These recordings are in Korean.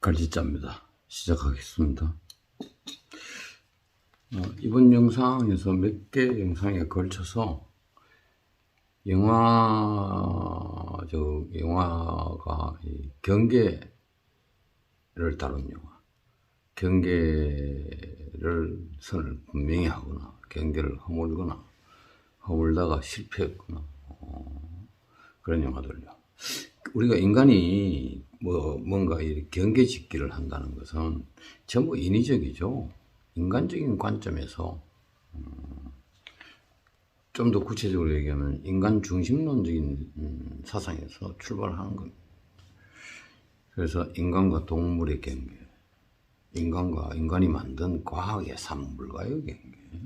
갈지자입니다. 시작하겠습니다. 이번 영상에서 몇 개 영상에 걸쳐서 영화가 경계를 다룬 영화, 경계를 선을 분명히 하거나 경계를 허물다가 실패했거나 그런 영화들요. 우리가 인간이 뭔가 이렇게 경계 짓기를 한다는 것은 전부 인위적이죠. 인간적인 관점에서 좀 더 구체적으로 얘기하면 인간 중심론적인 사상에서 출발하는 겁니다. 그래서 인간과 동물의 경계, 인간이 만든 과학의 산물과의 경계,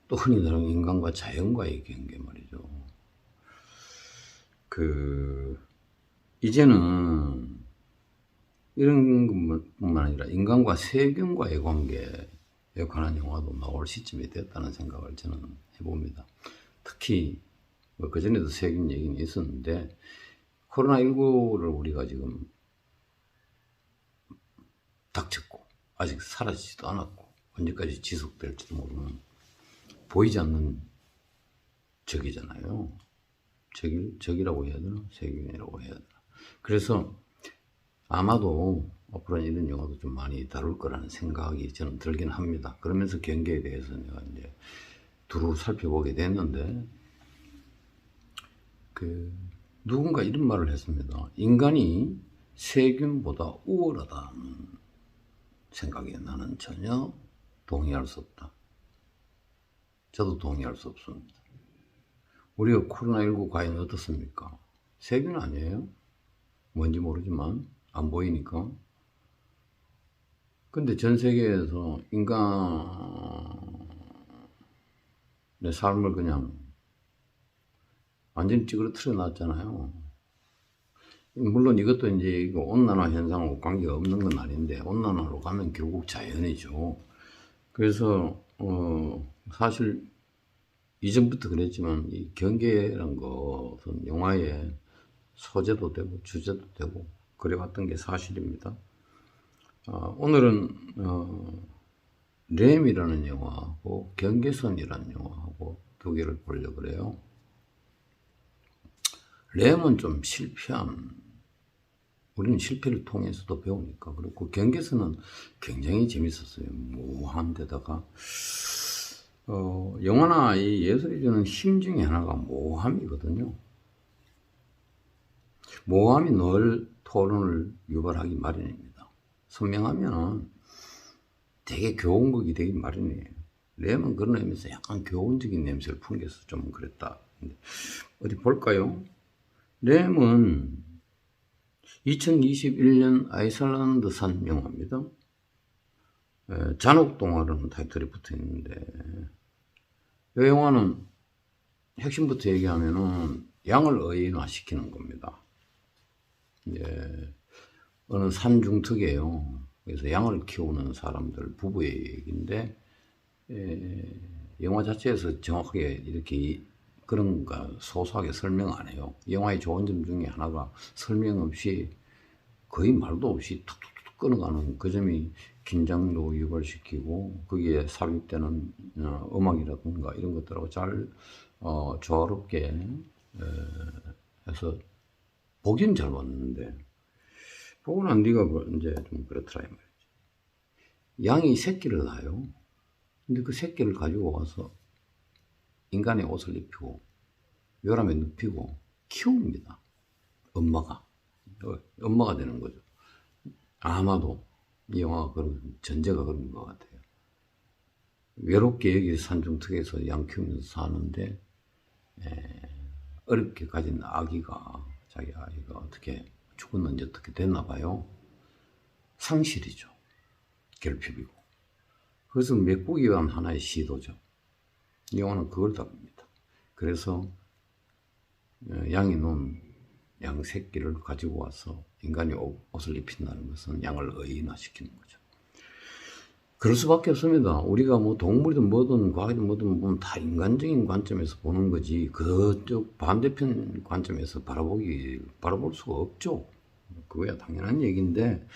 또 흔히 말하는 인간과 자연과의 경계 말이죠. 이제는 이런 것뿐만 아니라 인간과 세균과의 관계에 관한 영화도 나올 시점이 됐다는 생각을 저는 해봅니다. 특히 그전에도 세균 얘기는 있었는데 코로나19를 우리가 지금 닥쳤고 아직 사라지지도 않았고 언제까지 지속될지도 모르는 보이지 않는 적이잖아요. 적이라고 해야 되나? 세균이라고 해야 되나? 그래서 아마도 앞으로는 이런 영화도 좀 많이 다룰 거라는 생각이 저는 들긴 합니다. 그러면서 경계에 대해서 내가 이제 두루 살펴보게 됐는데, 누군가 이런 말을 했습니다. 인간이 세균보다 우월하다는 생각에 나는 전혀 동의할 수 없다. 저도 동의할 수 없습니다. 우리가 코로나19 과연 어떻습니까? 세균 아니에요? 뭔지 모르지만 안 보이니까. 근데 전 세계에서 인간의 삶을 그냥 완전히 찌그러뜨려 놨잖아요. 물론 이것도 이제 온난화 현상하고 관계가 없는 건 아닌데, 온난화로 가면 결국 자연이죠. 그래서, 사실 이전부터 그랬지만 이 경계라는 것은 영화의 소재도 되고 주제도 되고 그래왔던 게 사실입니다. 오늘은 램이라는 영화하고 경계선이라는 영화하고 두 개를 보려고 그래요. 램은 좀 우리는 실패를 통해서도 배우니까 그렇고, 경계선은 굉장히 재밌었어요. 모호한데다가 영화나 이 예술이 주는 힘 중에 하나가 모호함이거든요. 모호함이 늘 토론을 유발하기 마련입니다. 선명하면 되게 교훈극이 되기 마련이에요. 램은 그런 의미에서 약간 교훈적인 냄새를 풍겨서 좀 그랬다. 어디 볼까요? 램은 2021년 아이슬란드산 영화입니다. 잔혹동화라는 타이틀이 붙어 있는데, 이 영화는 핵심부터 얘기하면은 양을 의인화시키는 겁니다. 어느 산중턱이에요. 그래서 양을 키우는 사람들 부부의 얘기인데, 영화 자체에서 정확하게 이렇게 그런가 소소하게 설명 안 해요. 영화의 좋은 점 중에 하나가 설명 없이 거의 말도 없이 툭툭툭 끊어가는 그 점이 긴장도 유발시키고, 거기에 삽입되는 음악이라든가 이런 것들하고 잘 조화롭게 해서 보긴 잘 봤는데, 보고 난 뒤가 이제 좀 그렇더라 이 말이지. 양이 새끼를 낳아요. 근데 그 새끼를 가지고 와서 인간의 옷을 입히고 요람에 눕히고 키웁니다. 엄마가 되는 거죠. 아마도 이 영화가 그런 전제가 그런 것 같아요. 외롭게 여기 산중턱에서 양 키우면서 사는데 어렵게 가진 자기 아이가 어떻게 죽었는지 어떻게 됐나 봐요. 상실이죠. 결핍이고. 그것은 메꾸기 위한 하나의 시도죠. 이 영화는 그걸 다룹니다. 그래서 양이 놓은 양 새끼를 가지고 와서 인간이 옷을 입힌다는 것은 양을 의인화시키는 거죠. 그럴 수밖에 없습니다. 우리가 뭐 동물이든 뭐든 과학이든 뭐든 보면 다 인간적인 관점에서 보는 거지, 그쪽 반대편 관점에서 바라볼 수가 없죠. 그거야 당연한 얘기인데,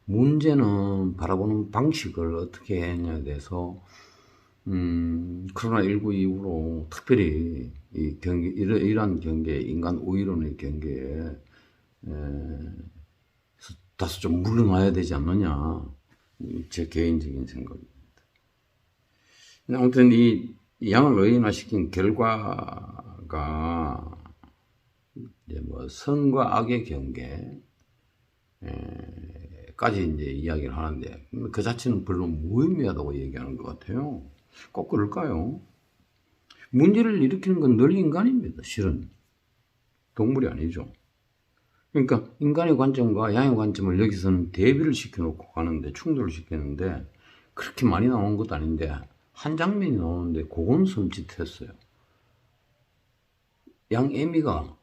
문제는 바라보는 방식을 어떻게 했냐에 대해서, 코로나19 이후로 특별히 이 경계, 이러한 경계, 인간 우위론의 경계에 다소 좀 물러나야 되지 않느냐. 제 개인적인 생각입니다. 아무튼 이 양을 의인화시킨 결과가 이제 뭐 선과 악의 경계까지 이제 이야기를 하는데, 그 자체는 별로 무의미하다고 얘기하는 것 같아요. 꼭 그럴까요? 문제를 일으키는 건 늘 인간입니다. 실은 동물이 아니죠. 그러니까 인간의 관점과 양의 관점을 여기서는 대비를 시켜놓고 가는데, 충돌을 시키는데, 그렇게 많이 나오는 것도 아닌데 한 장면이 나오는데 그건 섬찟했어요. 양 애미가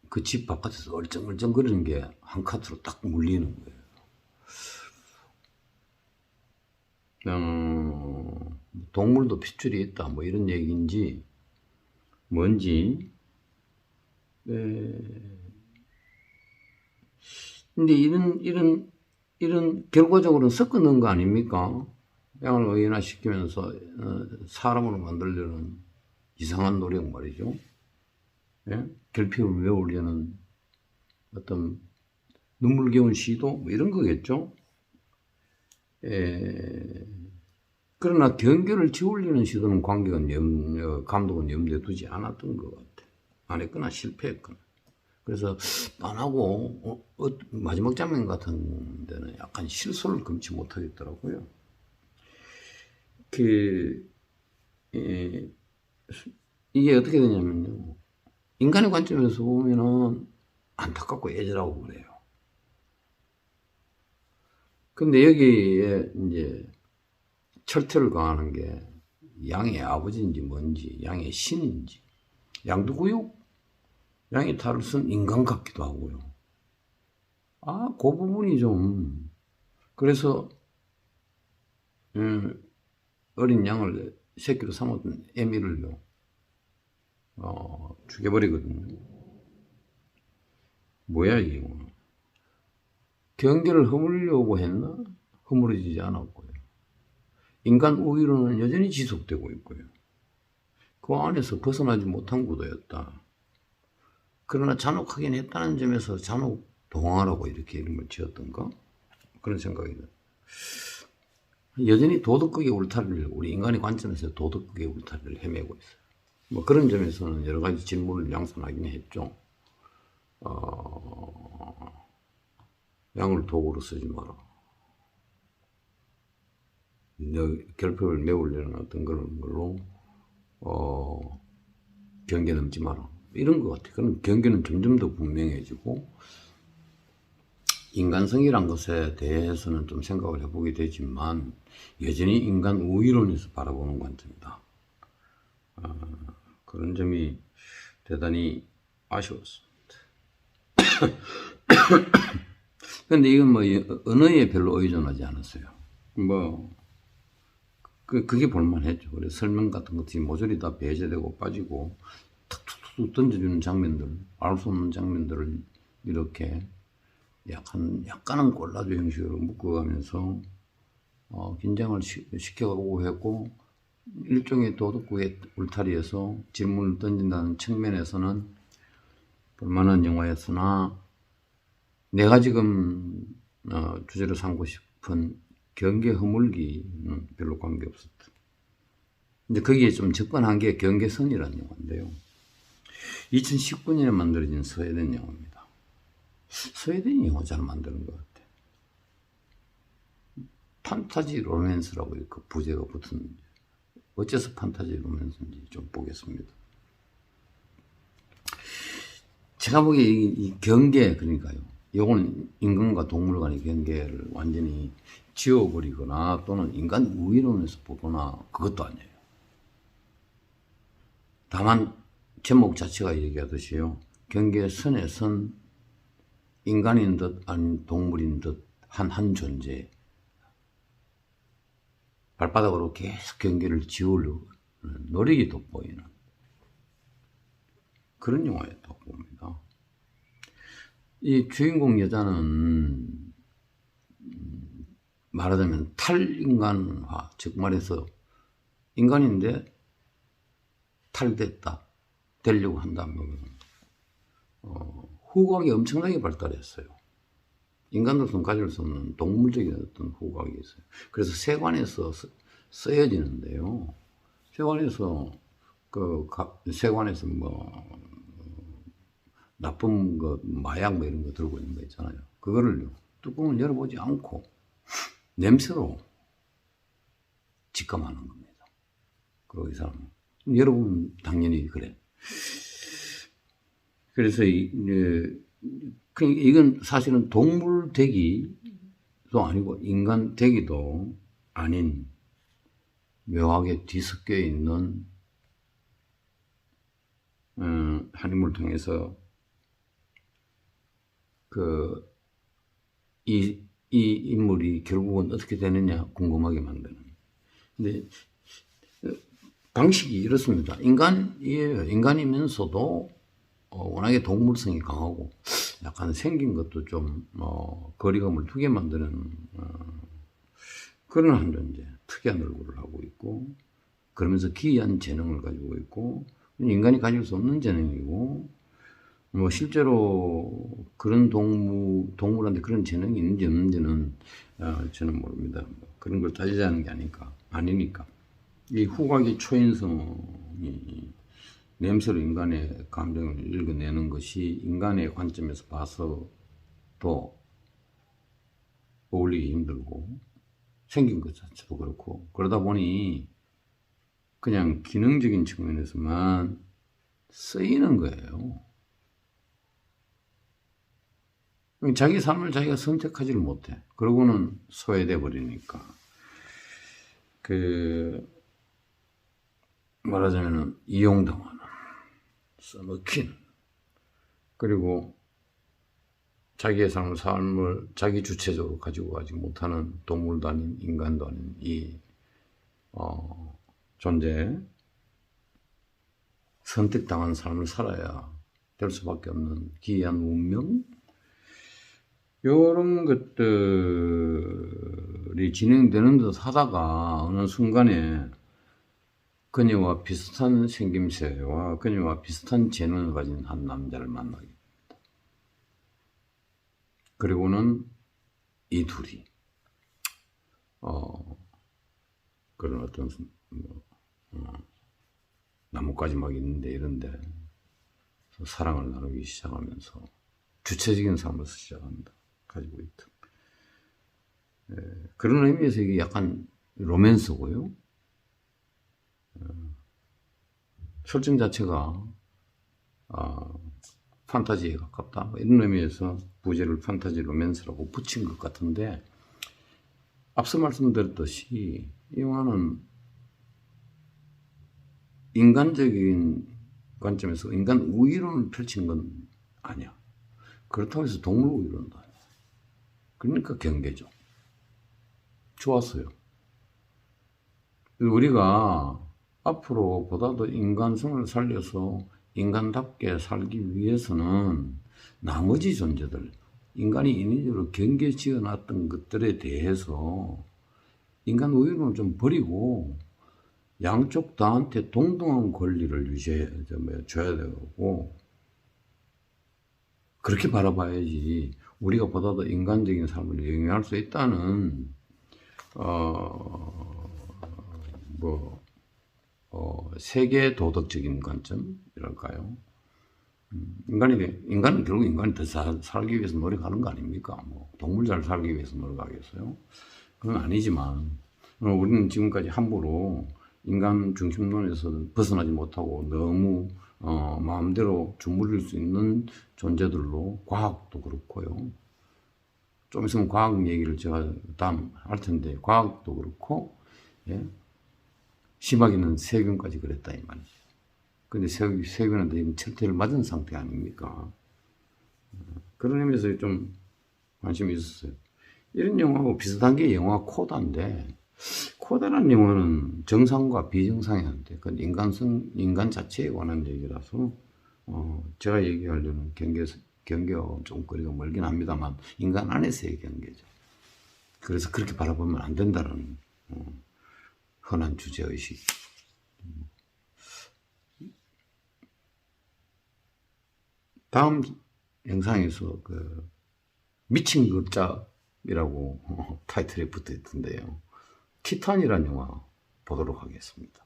그 집 바깥에서 얼쩡얼쩡 거리는 게 한 카트로 딱 물리는 거예요. 동물도 핏줄이 있다 뭐 이런 얘기인지 뭔지. 근데 이런 결과적으로는 섞어 넣은 거 아닙니까? 양을 의인화시키면서 사람으로 만들려는 이상한 노력 말이죠. 예? 결핍을 메우려는 어떤 눈물겨운 시도 뭐 이런 거겠죠. 그러나 경계를 지우려는 시도는 감독은 염두에 두지 않았던 것 같아. 안 했거나 실패했거나. 그래서 안 하고 마지막 장면 같은 데는 약간 실수를 금치 못하겠더라고요. 이게 어떻게 되냐면요, 인간의 관점에서 보면은 안타깝고 애절하고 그래요. 근데 여기에 이제 철퇴를 가하는 게 양의 아버지인지 뭔지, 양의 신인지, 양두구요? 양의 탈을 쓴 인간 같기도 하고요. 그 부분이 좀, 그래서 어린 양을 새끼로 삼았던 애미를요, 죽여버리거든요. 뭐야 이게? 경계를 허물려고 했나? 허물어지지 않았고요. 인간 우위로는 여전히 지속되고 있고요. 그 안에서 벗어나지 못한 구도였다. 그러나 잔혹하긴 했다는 점에서 잔혹 동화라고 이렇게 이름을 지었던가? 그런 생각이 들어요. 여전히 도덕극의 울타리를, 우리 인간의 관점에서 도덕극의 울타리를 헤매고 있어요. 뭐 그런 점에서는 여러 가지 질문을 양산하긴 했죠. 양을 도구로 쓰지 마라. 결핍을 메우려는 어떤 그런 걸로 경계 넘지 마라. 이런 것 같아요. 그럼 경계는 점점 더 분명해지고, 인간성이란 것에 대해서는 좀 생각을 해보게 되지만 여전히 인간 우위론에서 바라보는 관점이다. 그런 점이 대단히 아쉬웠습니다. 근데 이건 뭐 언어에 별로 의존하지 않았어요. 그게 볼만했죠. 그래서 설명 같은 것들이 모조리 다 배제되고 빠지고 툭툭툭 던져주는 장면들, 알 수 없는 장면들을 이렇게 약간은 꼴라주 형식으로 묶어가면서 긴장을 시켜가고 했고, 일종의 도덕구의 울타리에서 질문을 던진다는 측면에서는 볼만한 영화였으나, 내가 지금 주제로 삼고 싶은 경계 허물기는 별로 관계없었다. 근데 거기에 좀 접근한 게 경계선이라는 영화인데요, 2019년에 만들어진 스웨덴 영화입니다. 스웨덴이 영화 잘 만드는 것 같아. 판타지 로맨스라고 그 부제가 붙은, 어째서 판타지 로맨스인지 좀 보겠습니다. 제가 보기에 이 경계, 그러니까요, 이건 인간과 동물 간의 경계를 완전히 지워버리거나 또는 인간 우위론에서 보거나 그것도 아니에요. 다만 제목 자체가 얘기하듯이요, 경계선에 선 인간인 듯 아닌 동물인 듯 한 존재, 발바닥으로 계속 경계를 지우려고 노력이 돋보이는 그런 영화였다고 봅니다. 이 주인공 여자는 말하자면 탈인간화, 즉 말해서 인간인데 탈됐다, 되려고 한다면 후각이 엄청나게 발달했어요. 인간으로서는 가질 수 없는 동물적인 어떤 후각이 있어요. 그래서 세관에서 쓰여지는데요. 세관에서 뭐 나쁜 거, 마약 뭐 이런 거 들고 있는 거 있잖아요. 그거를 뚜껑을 열어보지 않고 냄새로 직감하는 겁니다. 그리고 이 사람은 여러분 당연히 그래. 그래서 이건 사실은 동물 되기도 아니고 인간 되기도 아닌 묘하게 뒤섞여 있는 한 인물을 통해서 이 인물이 결국은 어떻게 되느냐 궁금하게 만드는. 근데 방식이 이렇습니다. 인간이에요. 인간이면서도 워낙에 동물성이 강하고 약간 생긴 것도 좀 거리감을 두게 만드는 그런 한 존재, 특이한 얼굴을 하고 있고 그러면서 기이한 재능을 가지고 있고 인간이 가질 수 없는 재능이고 뭐 실제로 그런 동물한테 그런 재능이 있는지 없는지는 저는 모릅니다. 그런 걸 따지자는 게 아니니까. 이 후각의 초인성이 냄새로 인간의 감정을 읽어내는 것이 인간의 관점에서 봐서도 어울리기 힘들고 생긴 것 자체도 그렇고 그러다 보니 그냥 기능적인 측면에서만 쓰이는 거예요. 자기 삶을 자기가 선택하지를 못해. 그러고는 소외돼 버리니까. 말하자면 이용당하는, 써먹힌, 그리고 자기의 삶을 자기 주체적으로 가지고 가지 못하는 동물도 아닌 인간도 아닌 이 존재, 선택당한 삶을 살아야 될 수밖에 없는 기이한 운명, 이런 것들이 진행되는 듯 하다가 어느 순간에 그녀와 비슷한 생김새와 그녀와 비슷한 재능을 가진 한 남자를 만나게 됩니다. 그리고는 이 둘이 그런 어떤 나뭇가지 막 있는데 이런데 사랑을 나누기 시작하면서 주체적인 삶을 시작한다. 가지고 있다. 그런 의미에서 이게 약간 로맨스고요. 설정 자체가 판타지에 가깝다. 이런 의미에서 부제를 판타지 로맨스라고 붙인 것 같은데 앞서 말씀드렸듯이 이 영화는 인간적인 관점에서 인간 우위론을 펼친 건 아니야. 그렇다고 해서 동물 우위론도 아니야. 그러니까 경계죠. 좋았어요. 우리가 앞으로 보다도 인간성을 살려서 인간답게 살기 위해서는 나머지 존재들, 인간이 인위적으로 경계 지어놨던 것들에 대해서 인간 우위론을 좀 버리고 양쪽 다한테 동등한 권리를 줘야 되고 그렇게 바라봐야지 우리가 보다도 인간적인 삶을 영위할 수 있다는 세계 도덕적인 관점이랄까요? 인간은 결국 인간이 더 살기 위해서 노력하는 거 아닙니까? 뭐 동물 잘 살기 위해서 노력하겠어요? 그건 아니지만 우리는 지금까지 함부로 인간 중심론에서 벗어나지 못하고 너무 마음대로 주무릴 수 있는 존재들로 과학도 그렇고요. 좀 있으면 과학 얘기를 제가 다음 할 텐데 과학도 그렇고 심하게는 세균까지 그랬다 이 말이죠. 근데 세균한테 이미 철퇴를 맞은 상태 아닙니까? 그런 의미에서 좀 관심이 있었어요. 이런 영화하고 비슷한 게 영화 코다인데 코다라는 영화는 정상과 비정상이 한데 그건 인간 자체에 관한 얘기라서 제가 얘기하려는 경계 경계와 좀 거리가 멀긴 합니다만 인간 안에서의 경계죠. 그래서 그렇게 바라보면 안 된다는 흔한 주제의식. 다음 영상에서 그 미친 글자이라고 타이틀에 붙어 있던데요. 티탄이라는 영화 보도록 하겠습니다.